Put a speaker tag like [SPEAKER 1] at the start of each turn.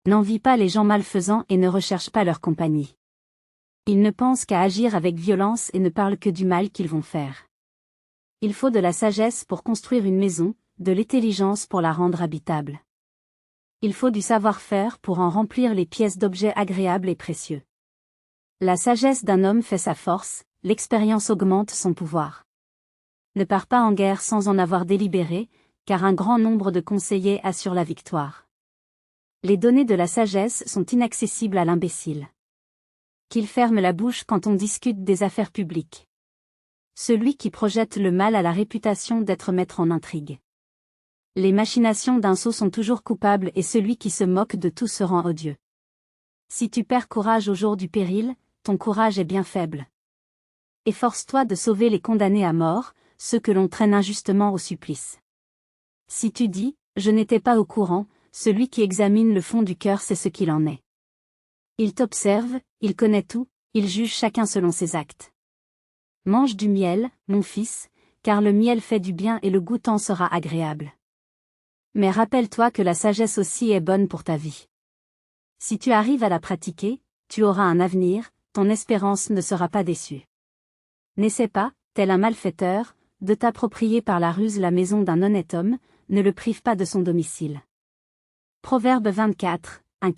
[SPEAKER 1] N'envie pas les gens malfaisants et ne recherche pas leur compagnie. Ils ne pensent qu'à agir avec violence et ne parlent que du mal qu'ils vont faire. Il faut de la sagesse pour construire une maison, de l'intelligence pour la rendre habitable. Il faut du savoir-faire pour en remplir les pièces d'objets agréables et précieux. La sagesse d'un homme fait sa force, l'expérience augmente son pouvoir. Ne pars pas en guerre sans en avoir délibéré, car un grand nombre de conseillers assurent la victoire. Les données de la sagesse sont inaccessibles à l'imbécile. Qu'il ferme la bouche quand on discute des affaires publiques. Celui qui projette le mal a la réputation d'être maître en intrigue. Les machinations d'un sot sont toujours coupables et celui qui se moque de tout se rend odieux. Si tu perds courage au jour du péril, ton courage est bien faible. Efforce-toi de sauver les condamnés à mort, ceux que l'on traîne injustement au supplice. Si tu dis, je n'étais pas au courant, celui qui examine le fond du cœur sait ce qu'il en est. Il t'observe, il connaît tout, il juge chacun selon ses actes. Mange du miel, mon fils, car le miel fait du bien et le goût t'en sera agréable. Mais rappelle-toi que la sagesse aussi est bonne pour ta vie. Si tu arrives à la pratiquer, tu auras un avenir, ton espérance ne sera pas déçue. N'essaie pas, tel un malfaiteur, de t'approprier par la ruse la maison d'un honnête homme, ne le prive pas de son domicile. Proverbe 24, un